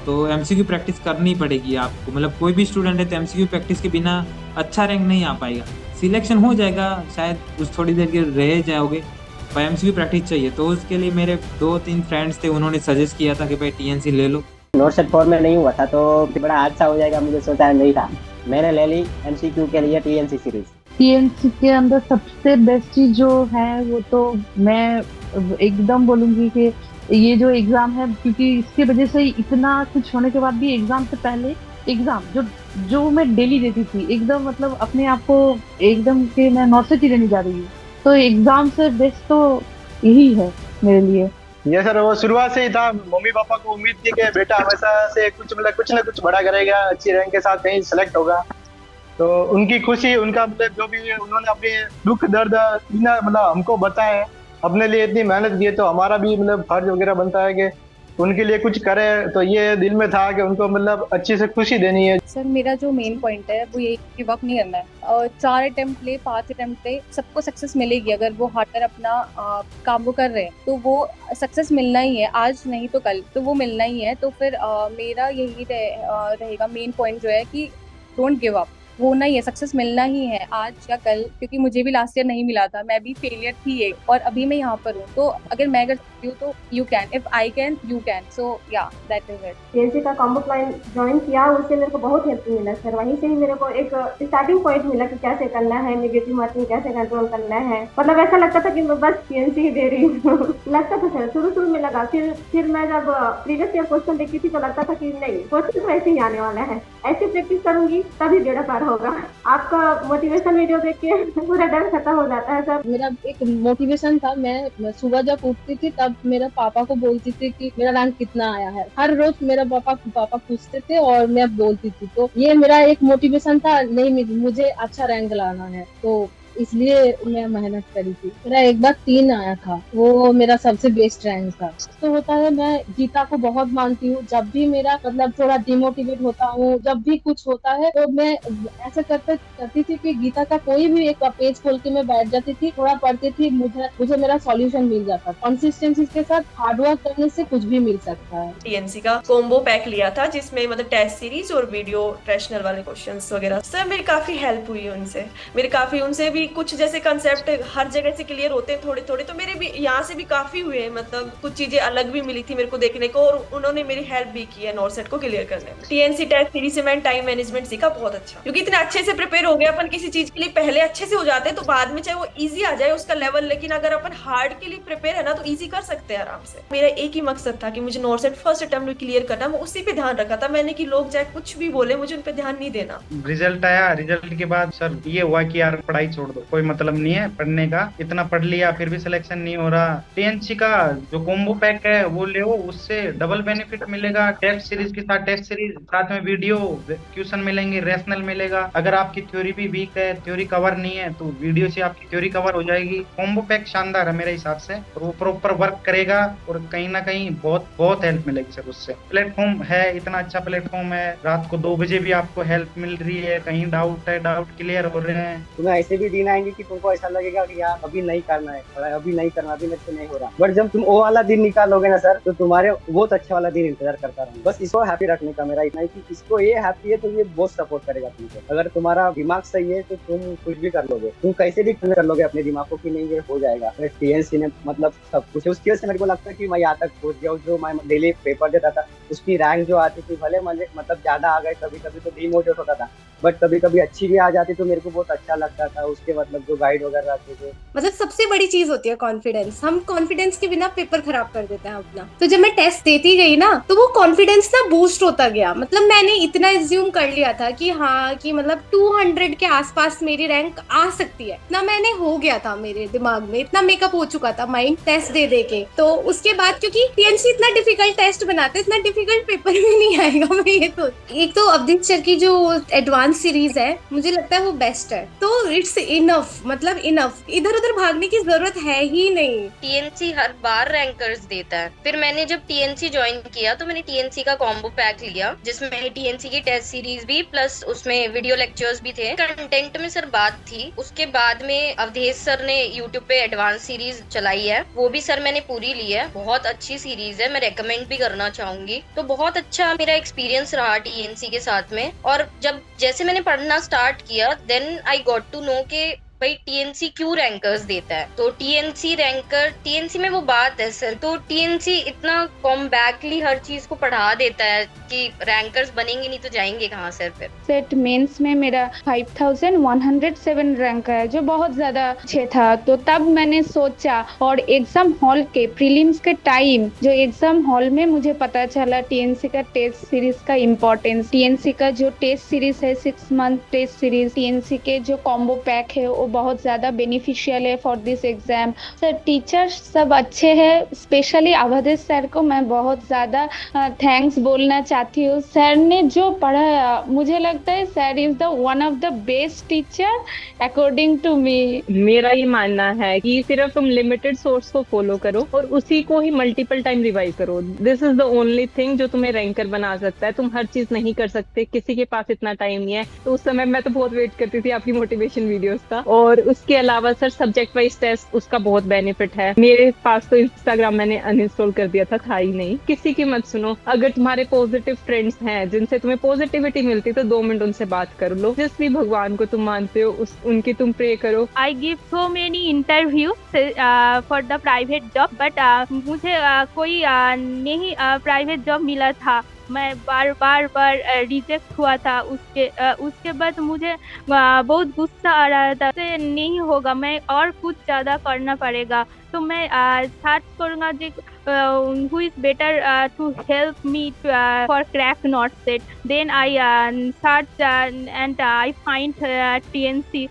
तो MCQ practice करनी पड़ेगी आपको, मतलब कोई भी स्टूडेंट है तो एमसीक्यू प्रैक्टिस के बिना अच्छा रैंक नहीं आ पाएगा। सिलेक्शन हो जाएगा शायद, कुछ थोड़ी देर के रह जाओगे, पर एमसीक्यू प्रैक्टिस चाहिए। तो उसके लिए मेरे 2-3 फ्रेंड्स थे, उन्होंने सजेस्ट किया था कि भाई टीएनसी ले लो। नोट सेट फॉर में नहीं हुआ था तो बड़ा हादसा हो जाएगा, मुझे सोचा नहीं था। मैंने ले ली एमसीक्यू के लिए टीएनसी सीरीज। टीएनसी के अंदर सबसे बेस्ट चीज जो है वो तो मैं एकदम बोलूंगी कि ये जो एग्जाम है, क्योंकि इसके वजह से इतना कुछ होने के बाद भी एग्जाम से पहले एग्जाम जो जो मैं डेली देती थी, एकदम मतलब अपने आप को एकदम के मैं नौसिखी देने जा रही हूँ, तो एग्जाम से बेस्ट तो यही है मेरे लिए। ये सर वो शुरुआत से ही था, मम्मी पापा को उम्मीद थी कि बेटा हमेशा से कुछ मतलब कुछ ना कुछ बड़ा करेगा, अच्छी रैंक के साथ कहीं सेलेक्ट होगा। तो उनकी खुशी, उनका मतलब जो भी उन्होंने अपने दुख दर्द बिना मतलब हमको बताए, अपने लिए इतनी मेहनत की है, तो हमारा भी मतलब फर्ज वगैरह बनता है कि उनके लिए कुछ करे। तो ये दिल में था कि उनको मतलब अच्छी से खुशी देनी है। सर मेरा जो मेन पॉइंट है वो ये गिव अप नहीं करना है। 4 अटेम्प्ट ले 5 अटेम्प्ट ले, सबको सक्सेस मिलेगी अगर वो हार्डर अपना काम वो कर रहे हैं, तो वो सक्सेस मिलना ही है, आज नहीं तो कल तो वो मिलना ही है। तो फिर मेरा यही रहेगा मेन पॉइंट जो है कि डोंट गिव अप, होना ही है, सक्सेस मिलना ही है आज या कल, क्योंकि मुझे भी लास्ट ईयर नहीं मिला था, मैं भी फेलियर थी एक, और अभी मैं यहाँ पर हूँ। तो अगर मैं कर सकती हूँ तो you can, if I can you can, so yeah that is it. TNC का कॉम्बो प्लान ज्वाइन किया, उससे मेरे को बहुत हेल्प मिला सर। वहीं से ही मेरे को एक स्टार्टिंग पॉइंट मिला कि कैसे करना है, नेगेटिव मार्किंग कैसे कंट्रोल करना है। मतलब ऐसा लगता था कि मैं बस टीएनसी ही दे रही हूँ लगता था सर, शुरू में लगा। फिर मैं जब प्रीवियस ईयर क्वेश्चन देखती थी तो लगता था कि नहीं, क्वेश्चन तो ऐसे ही आने वाला है, ऐसे प्रैक्टिस करूंगी तभी बेड़ा पार होगा। आपका मोटिवेशन वीडियो देख के पूरा डर खत्म हो जाता है सर। मेरा एक मोटिवेशन था, मैं सुबह जब उठती थी तब मेरा पापा को बोलती थी कि मेरा रैंक कितना आया है, हर रोज मेरा पापा पूछते थे और मैं बोलती थी, तो ये मेरा एक मोटिवेशन था, नहीं मुझे अच्छा रैंक लाना है, तो इसलिए मैं मेहनत करी थी। मेरा एक बार 3 आया था, वो मेरा सबसे बेस्ट रैंक था। तो होता है, मैं गीता को बहुत मानती हूँ, जब भी मेरा मतलब थोड़ा डिमोटिवेट होता हूँ, जब भी कुछ होता है तो मैं ऐसा करती थी कि गीता का कोई भी एक पेज खोल के मैं बैठ जाती थी, थोड़ा पढ़ती थी, मुझे मेरा सॉल्यूशन मिल जाता। कंसिस्टेंसी के साथ हार्डवर्क करने से कुछ भी मिल सकता है। टीएनसी का कॉम्बो पैक लिया था जिसमें मतलब टेस्ट सीरीज और वीडियो ट्रेशनल वाले क्वेश्चंस वगैरह, सर मेरी काफी हेल्प हुई है उनसे। मेरे काफी उनसे भी कुछ जैसे कंसेप्ट हर जगह से क्लियर होते हैं थोड़े थोड़े, तो मेरे भी यहाँ से भी काफी हुए हैं, मतलब कुछ चीजें अलग भी मिली थी मेरे को देखने को, और उन्होंने मेरी हेल्प भी की है नॉट सेट को क्लियर करने में। टीएनसी टेस्ट सीरीज से मैंने टाइम मैनेजमेंट सीखा बहुत अच्छा, क्योंकि इतने अच्छे से प्रिपेयर हो गया अपन किसी चीज के लिए, पहले अच्छे से हो जाते हैं तो बाद में चाहे वो इजी आ जाए उसका लेवल, लेकिन अगर अपन हार्ड के लिए प्रिपेयर है ना तो इजी कर सकते हैं आराम से। मेरा एक ही मकसद था कि मुझे नॉट सेट फर्स्ट अटेम्प्ट में क्लियर करना, मैं उसी पे ध्यान रखा था मैंने कि लोग चाहे कुछ भी बोले मुझे उन पे ध्यान नहीं देना। रिजल्ट आया, रिजल्ट के बाद सर ये हुआ कि यार पढ़ाई छोड़ दो, कोई मतलब नहीं है पढ़ने का, इतना पढ़ लिया फिर भी सिलेक्शन नहीं हो रहा। टीएनसी का जो कॉम्बो पैक है वो ले, उससे डबल बेनिफिट मिलेगा। टेस्ट सीरीज के साथ टेस्ट सीरीज, साथ में वीडियो क्वेश्चन मिलेंगे, रेशनल मिलेगा। अगर आपकी थ्योरी भी वीक है, थ्योरी कवर नहीं है, तो वीडियो से आपकी थ्योरी कवर हो जाएगी। कॉम्बो पैक शानदार है मेरे हिसाब से, और वो प्रॉपर वर्क करेगा और कहीं ना कहीं बहुत बहुत हेल्प मिलेगी सर उससे। प्लेटफॉर्म है, इतना अच्छा प्लेटफॉर्म है, रात को 2 बजे भी आपको हेल्प मिल रही है, कहीं डाउट है डाउट क्लियर हो रहे हैं। तुम्हें ऐसे भी दिन आएंगे कि तुमको ऐसा लगेगा कि यार अभी नहीं करना है पढ़ाई, अभी नहीं करना, अभी मेरे से नहीं हो रहा, बट जब तुम वो वाला दिन निकालोगे ना सर, तो तुम्हारे बहुत अच्छा वाला दिन इंतजार करता रहूंगा। बस इसको हैप्पी रखने का मेरा इतना है कि इसको ये हैप्पी है तो ये बहुत सपोर्ट करेगा तुमको। अगर तुम्हारा दिमाग सही है तो तुम कुछ भी कर लोगे, तुम कैसे भी कर लोगे अपने दिमाग को कि नहीं ये हो जाएगा। टीएनसी ने मतलब सब कुछ, उसकी वजह से मेरे को लगता है कि मैं यहाँ तक पहुंच गया हूँ। जो मैं डेली पेपर देता था उसकी रैंक जो आती थी, भले मुझे मतलब ज्यादा आ गए, कभी कभी तो डिमोटिवेट होता था, बट कभी कभी अच्छी भी आ जाती तो मेरे को बहुत अच्छा लगता था। उसके मतलब जो गाइड वगैरह आते थे, मतलब सबसे बड़ी चीज होती है कॉन्फिडेंस। हम कॉन्फिडेंस के बिना पेपर खराब कर देते हैं अपना। तो जब मैं टेस्ट देती गई ना तो वो कॉन्फिडेंस ना बूस्ट होता गया। मतलब मैंने इतना एज्यूम कर लिया था कि हाँ, कि मतलब 200 के आसपास मेरी रैंक आ सकती है, इतना मैंने हो गया था मेरे दिमाग में, इतना मेकअप हो चुका था माइंड टेस्ट दे दे के। तो उसके बाद क्योंकि टीएनसी इतना डिफिकल्ट टेस्ट बनाते, इतना डिफिकल्ट पेपर में नहीं आएगा। मैं ये तो एक तो अवधेश सर की जो एडवांस डांस सीरीज है, मुझे लगता है वो बेस्ट है। तो इट्स इनफ, मतलब इनफ, इधर उधर भागने की जरूरत है ही नहीं। टीएनसी हर बार रैंकर्स देता है। फिर मैंने जब टीएनसी ज्वाइन किया तो मैंने टीएनसी का कॉम्बो पैक लिया, जिसमें टीएनसी की टेस्ट सीरीज भी प्लस उसमें वीडियो लेक्चर्स भी थे। कंटेंट में सर बात थी। उसके बाद में अवधेश सर ने यूट्यूब पे एडवांस सीरीज चलाई है, वो भी सर मैंने पूरी ली है। बहुत अच्छी सीरीज है, मैं रेकमेंड भी करना चाहूंगी। तो बहुत अच्छा मेरा एक्सपीरियंस रहा टीएनसी के साथ में। और जब जैसे मैंने पढ़ना स्टार्ट किया then I got to know के भाई टीएनसी क्यों रैंकर्स देता है। तो टीएनसी रैंकर, टीएनसी में वो बात है सर, तो टीएनसी इतना कॉम्पैक्टली हर चीज को पढ़ा देता है कि रैंकर्स बनेंगे नहीं तो जाएंगे कहाँ सर। फिर सेट मेंस में मेरा 5107 रैंक है, जो बहुत ज्यादा अच्छे था। तो तब मैंने सोचा, और एग्जाम हॉल के प्रीलिम्स के टाइम जो एग्जाम हॉल में मुझे पता चला टीएनसी का टेस्ट सीरीज का इम्पोर्टेंस। टीएनसी का जो टेस्ट सीरीज है 6 मंथ टेस्ट सीरीज, टीएनसी के जो कॉम्बो पैक है वो बहुत ज्यादा बेनिफिशियल है for this exam. Sir teachers सब अच्छे हैं, स्पेशली अवधेश सर को मैं बहुत ज्यादा थैंक्स बोलना चाहती हूँ। सर ने जो पढ़ाया, मुझे लगता है sir is the one of the best teacher according to me. मेरा ये मानना है कि सिर्फ तुम लिमिटेड सोर्स को फॉलो करो और उसी को ही मल्टीपल टाइम रिवाइज करो। This is the only thing जो तुम्हें रैंकर बना सकता है। तुम हर चीज नहीं कर सकते, किसी के पास इतना टाइम नहीं है। तो उस समय मैं तो बहुत वेट करती थी आपकी मोटिवेशन वीडियोस का। और उसके अलावा सर सब्जेक्ट वाइज टेस्ट, उसका बहुत बेनिफिट है। मेरे पास तो इंस्टाग्राम मैंने अनइंस्टॉल कर दिया था ही नहीं। किसी की मत सुनो। अगर तुम्हारे पॉजिटिव फ्रेंड्स हैं जिनसे तुम्हें पॉजिटिविटी मिलती है तो 2 मिनट उनसे बात कर लो। जिस भी भगवान को तुम मानते हो उनकी तुम प्रे करो। I give so many interview for the private job, but मुझे कोई नहीं प्राइवेट जॉब मिला था। मैं बार रिजेक्ट हुआ था। उसके बाद मुझे बहुत गुस्सा आ रहा था, से नहीं होगा, मैं और कुछ ज़्यादा करना पड़ेगा। तो मैं सर्च करूँगा कि who is better to help me for crack not set. Then I search and I find TNC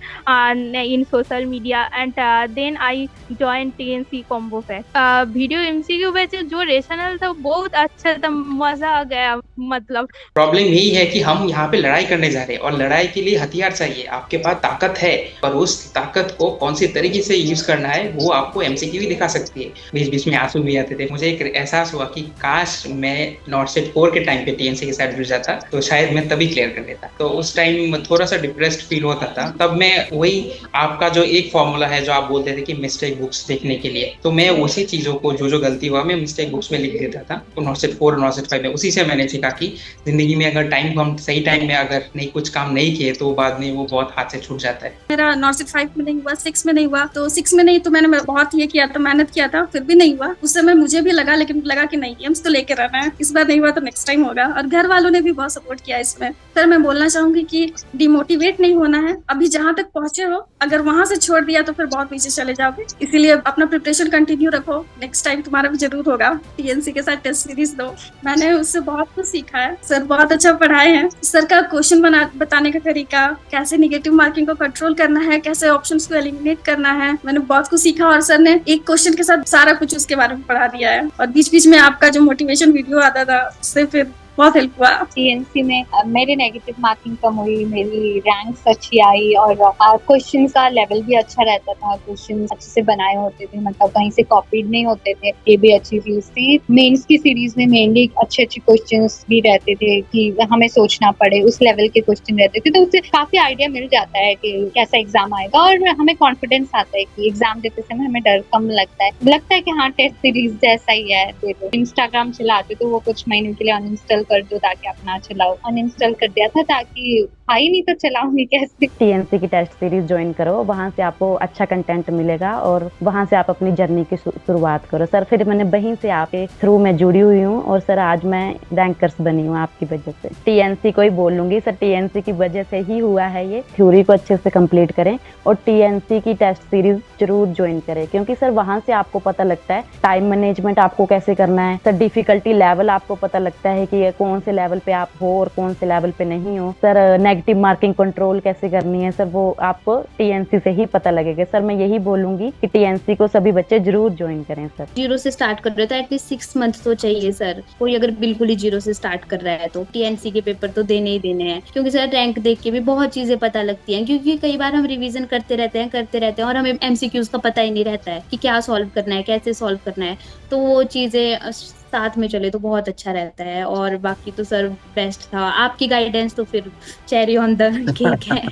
in social media and then I join TNC combo pack. Video MCQ वैसे जो रेशनल था बहुत अच्छा था, मजा आ गया। मतलब प्रॉब्लम यही है कि हम यहाँ पे लड़ाई करने जा रहे हैं और लड़ाई के लिए हथियार चाहिए। आपके पास ताकत है और उस ताकत को कौन सी तरीके से यूज करना है वो आपको MCQ भी दिखा सकती है। बीच बीच में आंसू भी आते थे। मुझे एक एहसास हुआ कि काश मैं नॉट सेट 4 के टाइम पे TNC के साथ जुड़ जाता तो शायद मैं तभी क्लियर कर लेता। तो उस टाइम थोड़ा सा डिप्रेस्ड फील होता था। तब मैं वही आपका जो एक फॉर्मूला है जो आप बोलते थे कि मिस्टेक बुक्स देखने के लिए, तो मैं उसी चीजों को जो गलती हुआ मैं मिस्टेक बुक्स में लिख देता था। तो नॉट सेट 4 नॉट सेट 5 में उसी से मैंने सीखा कि जिंदगी में अगर टाइम हम सही टाइम में अगर नहीं कुछ काम नहीं किए तो बाद में वो बहुत हाथ से छूट जाता है। मेरा नॉट सेट 5 में नहीं हुआ, 6 में नहीं हुआ। तो 6 में नहीं तो मैंने बहुत ये किया था, मेहनत किया था, फिर भी नहीं हुआ। उस समय मुझे भी लगा, लेकिन लगा कि नहीं एम्स तो लेके रहना है, इस बार नहीं हुआ तो नेक्स्ट टाइम होगा। और घर वालों ने भी बहुत सपोर्ट किया इसमें। सर मैं बोलना चाहूंगी कि डिमोटिवेट नहीं होना है। अभी जहाँ तक पहुंचे हो, अगर वहां से छोड़ दिया तो फिर बहुत पीछे चले जाओगे। इसीलिए अपना प्रिपरेशन कंटिन्यू रखो, नेक्स्ट टाइम तुम्हारा भी जरूर होगा। TNC के साथ टेस्ट सीरीज दो। मैंने उससे बहुत कुछ सीखा है। सर बहुत अच्छा पढ़ाए हैं। सर का क्वेश्चन बताने का तरीका, कैसे निगेटिव मार्किंग को कंट्रोल करना है, कैसे ऑप्शंस को एलिमिनेट करना है, मैंने बहुत कुछ सीखा। और सर ने एक क्वेश्चन के साथ सारा कुछ उसके बारे में पढ़ा दिया है। और बीच बीच में आपका जो मोटिवेशन वीडियो आता था उससे फिर बहुत हेल्प हुआ। TNC में मेरे नेगेटिव मार्किंग कम हुई, मेरी रैंक्स अच्छी आई और क्वेश्चन का लेवल भी अच्छा रहता था। क्वेश्चन अच्छे से बनाए होते थे, मतलब कहीं से कॉपीड नहीं होते थे, ये भी अच्छी चीज थी। मेंस की सीरीज में मेनली अच्छे क्वेश्चंस भी रहते थे कि हमें सोचना पड़े, उस लेवल के क्वेश्चन रहते थे। तो उससे काफी आइडिया मिल जाता है कि कैसा एग्जाम आएगा और हमें कॉन्फिडेंस आता है कि एग्जाम देते समय हमें डर कम लगता है कि हाँ टेस्ट सीरीज जैसा ही है, दे दो। इंस्टाग्राम चलाते तो वो कुछ महीनों के लिए अनइंस्टॉल कर दो ताकि अपना चलाओ। अनइंस्टॉल कर दिया था ताकि ही नहीं तो चलाऊंगी कैसे। TNC की टेस्ट सीरीज ज्वाइन करो, वहाँ से आपको अच्छा कंटेंट मिलेगा और वहाँ से आप अपनी जर्नी की शुरुआत करो। सर फिर मैंने वहीं से आपके थ्रू में जुड़ी हुई हूँ और सर आज मैं रैंकर्स बनी हूँ आपकी वजह से। TNC को ही बोलूंगी सर, TNC की वजह से ही हुआ है ये। थ्योरी को अच्छे से कंप्लीट करें और TNC की टेस्ट सीरीज जरूर ज्वाइन करें, क्योंकि सर वहाँ से आपको पता लगता है टाइम मैनेजमेंट आपको कैसे करना है। सर डिफिकल्टी लेवल आपको पता लगता है कि कौन से लेवल पे आप हो और कौन से लेवल पे नहीं हो। सर नेगेटिव मार्किंग कंट्रोल कैसे करनी है सर, वो आपको टीएनसी से ही पता लगेगा। सर मैं यही बोलूंगी कि टीएनसी को सभी बच्चे जरूर ज्वाइन करें सर। 0 से स्टार्ट कर रहे हो तो एटलीस्ट 6 मंथ तो चाहिए सर। कोई अगर बिल्कुल ही 0 से स्टार्ट कर रहा है तो टीएनसी के पेपर तो देने ही देने हैं, क्योंकि सर रैंक देख के भी बहुत चीजें पता लगती हैं, क्योंकि कई बार हम रिवीजन करते रहते हैं और हमें एमसीक्यूज का पता ही नहीं रहता है कि क्या सॉल्व करना है, कैसे सॉल्व करना है। तो वो चीजें साथ में चले तो बहुत अच्छा रहता है। और बाकी तो सर बेस्ट था, आपकी गाइडेंस तो फिर चेरी ऑन द केक है।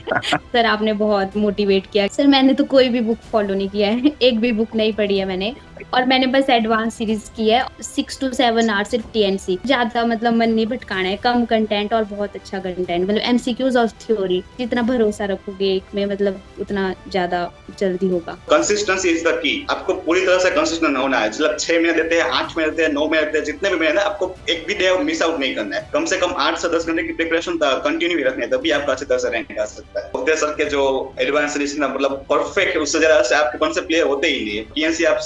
सर आपने बहुत मोटिवेट किया। सर मैंने तो कोई भी बुक फॉलो नहीं किया है, एक भी बुक नहीं पढ़ी है मैंने, और मैंने बस एडवांस सीरीज की है 6 to 7 आवर्स सिर्फ टीएनसी। ज्यादा मतलब मन नहीं भटकाना है, कम कंटेंट और बहुत अच्छा कंटेंट, मतलब एमसीक्यूज और थ्योरी। जितना भरोसा रखोगे एक में मतलब उतना ज्यादा जल्दी होगा। Consistency is the key. आपको पूरी तरह से कंसिस्टेंट होना है। मतलब 6 महीने देते हैं, 8 महीने देते हैं, 9 महीने देते हैं, जितने भी महीने हैं आपको एक भी डे मिस आउट नहीं करना है। कम से कम 8 से 10 घंटे की प्रिपरेशन कंटिन्यू भी रखनी है, तभी आपका अच्छी तरह से रैंक आ सकता है। उदय सर के जो एडवांस सीरीज ना मतलब परफेक्ट, उससे ज्यादा से आपके कौन से प्लेयर होते ही नहीं है। टीएनसी आप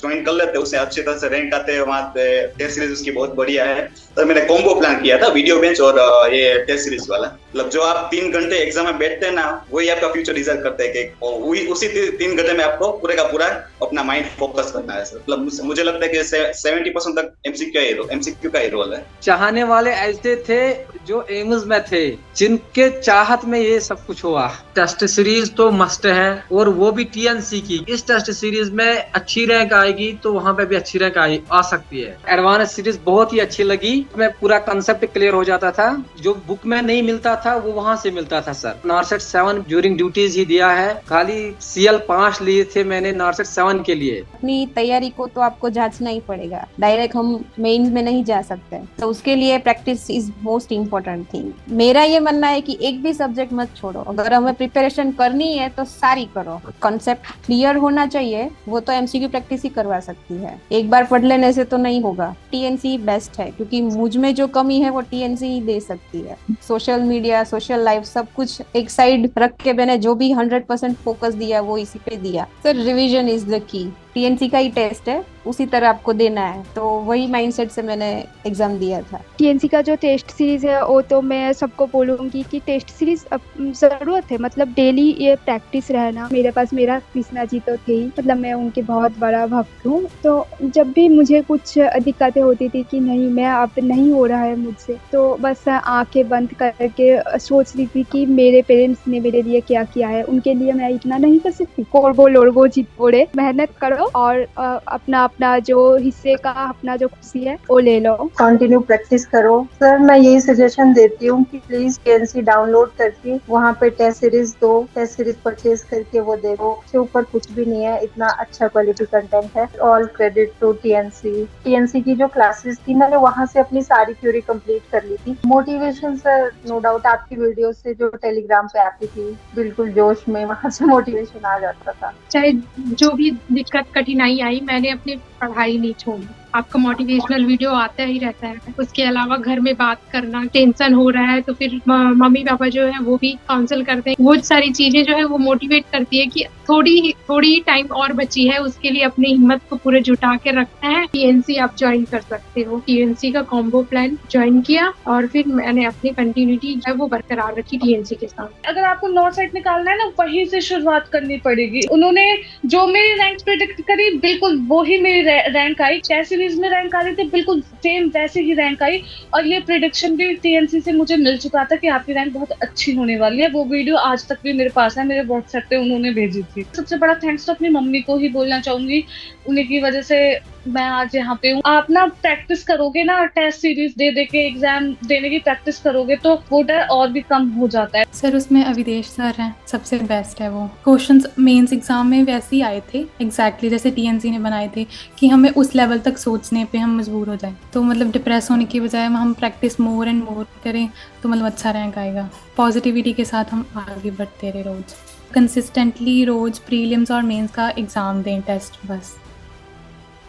ज्वाइन कर लेते हैं, उससे अच्छी तरह से रैंक आते हैं। वहाँ टेस्ट सीरीज उसकी बहुत बढ़िया है। तो मैंने कॉम्बो प्लान किया था, वीडियो बेंच और ये टेस्ट सीरीज वाला। मतलब जो आप 3 घंटे एग्जाम में बैठते हैं ना, वही आपका फ्यूचर डिसाइड करते हैं कि उसी 3 घंटे में आपको पूरे का पूरा अपना माइंड फोकस करना है। मतलब मुझे लगता है कि 70% तक एमसीक्यू का ही रोल है। चाहने वाले ऐसे थे जो एम्स में थे, जिनके चाहत में ये सब कुछ हुआ। टेस्ट सीरीज तो मस्ट है, और वो भी टीएनसी की। इस टेस्ट सीरीज में अच्छी रैंक आएगी तो वहाँ पे भी अच्छी रैंक आ सकती है। एडवांस सीरीज बहुत ही अच्छी लगी, मैं पूरा कंसेप्ट क्लियर हो जाता था। जो बुक में नहीं मिलता था वो वहाँ से मिलता था सर। नारसेट 7 ड्यूरिंग ड्यूटीज ही दिया है, खाली CL 5 लिए थे मैंने नारसेट 7 के लिए। अपनी तैयारी को तो आपको जांचना ही पड़ेगा, डायरेक्ट हम मेंस में नहीं जा सकते, तो उसके लिए practice is most important thing. मेरा ये मानना है कि एक भी सब्जेक्ट मत छोड़ो, अगर हमें प्रिपरेशन करनी है तो सारी करो। कॉन्सेप्ट क्लियर होना चाहिए, वो तो एमसीक्यू प्रैक्टिस ही करवा सकती है, एक बार पढ़ लेने से तो नहीं होगा। टीएनसी बेस्ट है, क्योंकि मुझ में जो कमी है वो टीएनसी ही दे सकती है। सोशल मीडिया, सोशल लाइफ सब कुछ एक साइड रख के मैंने जो भी 100% फोकस दिया वो इसी पे दिया। Sir revision is the key. TNC का ही टेस्ट है, उसी तरह आपको देना है, तो वही माइंडसेट से मैंने एग्जाम दिया था। टीएनसी का जो टेस्ट सीरीज है वो तो मैं सबको बोलूँगी कि टेस्ट सीरीज ज़रूरत है, मतलब डेली ये प्रैक्टिस रहना। मेरे पास मेरा कृष्णा जी तो थे ही, मतलब मैं उनके बहुत बड़ा भक्त हूँ। तो जब भी मुझे कुछ दिक्कतें होती थी कि नहीं मैं अब नहीं हो रहा है मुझसे, तो बस आंखें बंद करके सोच रही थी कि मेरे पेरेंट्स ने मेरे लिए क्या किया है, उनके लिए मैं इतना नहीं कर सकती। कोरबो लोड़बो जीतोड़े, मेहनत करो और अपना जो हिस्से का अपना जो खुशी है वो ले लो। कंटिन्यू प्रैक्टिस करो। सर मैं यही सजेशन देती हूँ कि प्लीज टीएनसी डाउनलोड करके वहाँ पे टेस्ट सीरीज दो, टेस्ट सीरीज परचेज करके वो देखो। उसके ऊपर कुछ भी नहीं है, इतना अच्छा क्वालिटी कंटेंट है। ऑल क्रेडिट टू टीएनसी की जो क्लासेस थी मैंने वहाँ से अपनी सारी थ्योरी कंप्लीट कर ली थी। मोटिवेशन सर नो डाउट आपकी वीडियो से जो टेलीग्राम पे आती थी, बिल्कुल जोश में वहाँ से मोटिवेशन आ जाता था। चाहे जो भी दिक्कत कठिनाई आई, मैंने अपनी पढ़ाई नहीं छोड़ी। आपका मोटिवेशनल वीडियो आता ही रहता है। उसके अलावा घर में बात करना, टेंशन हो रहा है तो फिर मम्मी पापा जो है वो भी काउंसिल करते हैं। वो सारी चीजें जो है वो मोटिवेट करती है कि थोड़ी टाइम और बची है, उसके लिए अपनी हिम्मत को पूरे जुटा के रखना है। टीएनसी आप ज्वाइन कर सकते हो। टीएनसी का कॉम्बो प्लान ज्वाइन किया और फिर मैंने अपनी कंटिन्यूटी जो है वो बरकरार रखी टीएनसी के साथ। अगर आपको नॉर्थ साइड निकालना है ना, वहीं से शुरुआत करनी पड़ेगी। उन्होंने जो मेरी रैंक प्रेडिक्ट करी बिल्कुल वो ही मेरी रैंक आई। टेस्ट सीरीज में रैंक आ रही थी, बिल्कुल सेम वैसे ही रैंक आई। और ये प्रेडिक्शन भी टीएनसी से मुझे मिल चुका था कि आपकी रैंक बहुत अच्छी होने वाली है। वो वीडियो आज तक भी मेरे पास है, मेरे व्हाट्सएप पे उन्होंने भेजी थी। सबसे बड़ा थैंक्स तो अपनी मम्मी को ही बोलना चाहूंगी, उन्हीं की वजह से मैं आज यहाँ पे हूँ। आप ना प्रैक्टिस करोगे ना, टेस्ट सीरीज दे के एग्जाम देने की प्रैक्टिस करोगे तो वो डर और भी कम हो जाता है। सर उसमें अविदेश सर हैं, सबसे बेस्ट है वो। क्वेश्चंस मेंस एग्जाम में वैसे ही आए थे एग्जैक्टली जैसे टीएनसी ने बनाए थे, कि हमें उस लेवल तक सोचने पे हम मजबूर हो जाए। तो मतलब डिप्रेस होने की बजाय हम प्रैक्टिस मोर एंड मोर करें तो मतलब अच्छा रैंक आएगा। पॉजिटिविटी के साथ हम आगे बढ़ते रहे, रोज कंसिस्टेंटली रोज प्रीलिम्स और मेंस का एग्जाम दें, टेस्ट बस।